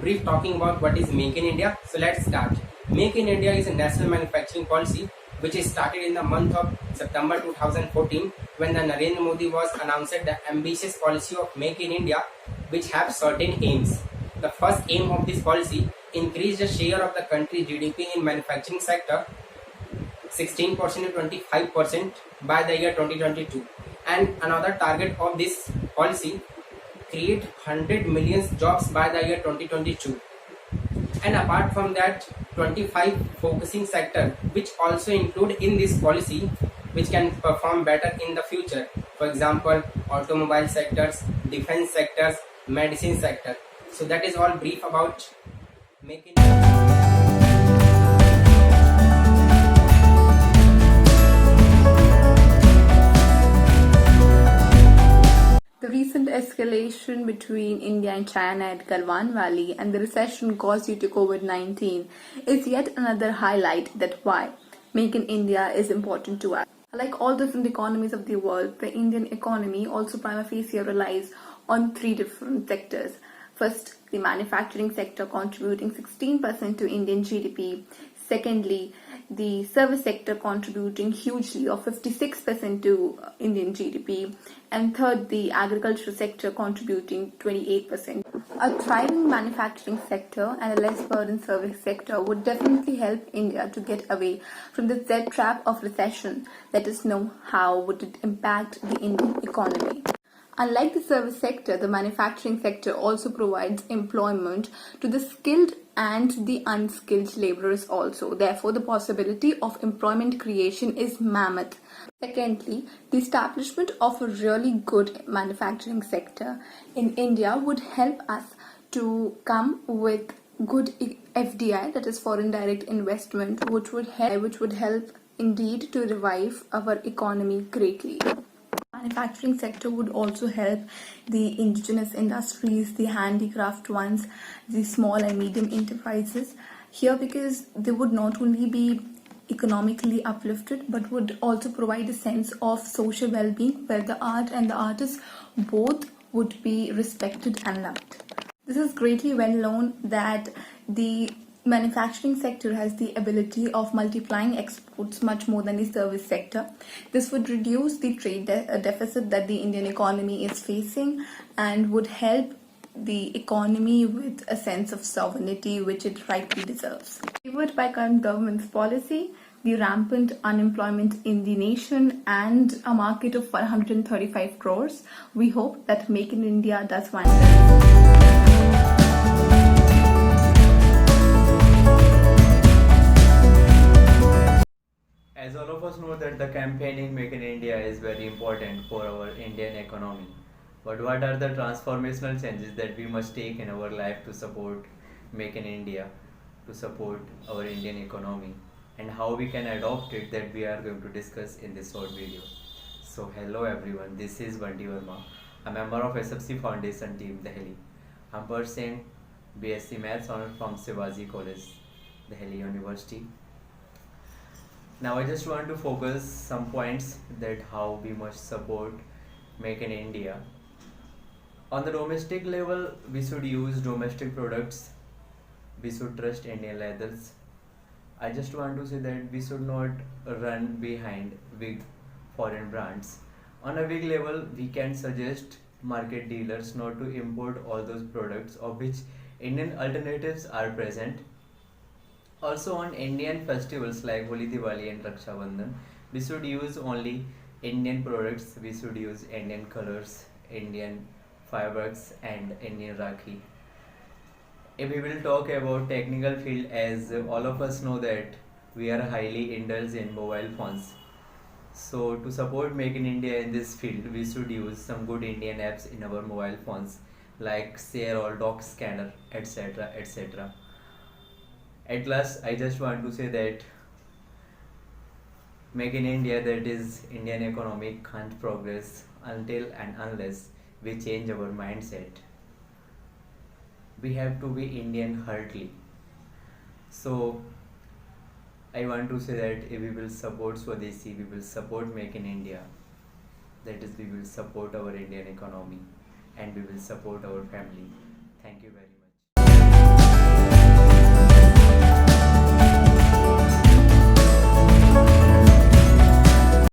brief talking about what is Make in India. So let's start. Make in India is a national manufacturing policy which is started in the month of September 2014 when the Narendra Modi was announced the ambitious policy of Make in India, which have certain aims. The first aim of this policy increase the share of the country's GDP in manufacturing sector 16% to 25% by the year 2022. And another target of this policy create 100 million jobs by the year 2022. And apart from that, 25 focusing sector which also include in this policy which can perform better in the future. For example, automobile sectors, defense sectors, medicine sector. So that is all brief about making. The recent escalation between India and China at Galwan Valley and the recession caused due to COVID-19 is yet another highlight that why Make in India is important to us. Like all different economies of the world, the Indian economy also prima facie relies on three different sectors. First, the manufacturing sector contributing 16% to Indian GDP. Secondly, the service sector contributing hugely of 56% to Indian GDP. And third, the agricultural sector contributing 28%. A thriving manufacturing sector and a less burdened service sector would definitely help India to get away from the Z trap of recession. Let us know how would it impact the Indian economy. Unlike the service sector, the manufacturing sector also provides employment to the skilled and the unskilled laborers also. Therefore, the possibility of employment creation is mammoth. Secondly, the establishment of a really good manufacturing sector in India would help us to come with good FDI, that is foreign direct investment, which would help indeed to revive our economy greatly. Manufacturing sector would also help the indigenous industries, the handicraft ones, the small and medium enterprises here, because they would not only be economically uplifted but would also provide a sense of social well-being where the art and the artists both would be respected and loved. This is greatly well known that the manufacturing sector has the ability of multiplying exports much more than the service sector. This would reduce the trade deficit that the Indian economy is facing and would help the economy with a sense of sovereignty which it rightly deserves. Favored by current government's policy, the rampant unemployment in the nation and a market of 135 crores, we hope that Make in India does wonders. As all of us know that the campaigning Make in India is very important for our Indian economy. But what are the transformational changes that we must take in our life to support Make in India, to support our Indian economy, and how we can adopt it, that we are going to discuss in this short video. So hello everyone, this is Bunty Verma, a member of SFC Foundation team Delhi. I'm pursuing BSc Maths honors from Shivaji College, Delhi University. Now I just want to focus some points that how we must support Make in India. On the domestic level, we should use domestic products. We should trust Indian leathers. I just want to say that we should not run behind big foreign brands. On a big level, we can suggest market dealers not to import all those products of which Indian alternatives are present. Also on Indian festivals like Holi, Diwali and Raksha Bandhan, we should use only Indian products, we should use Indian colors, Indian fireworks and Indian Rakhi. If we will talk about technical field, as all of us know that we are highly indulged in mobile phones. So to support Make in India in this field, we should use some good Indian apps in our mobile phones like Share or Doc Scanner, etc. etc. At last, I just want to say that Make in India, that is Indian economy, can't progress until and unless we change our mindset. We have to be Indian heartily. So I want to say that if we will support Swadeshi, we will support Make in India. That is, we will support our Indian economy and we will support our family. Thank you very much.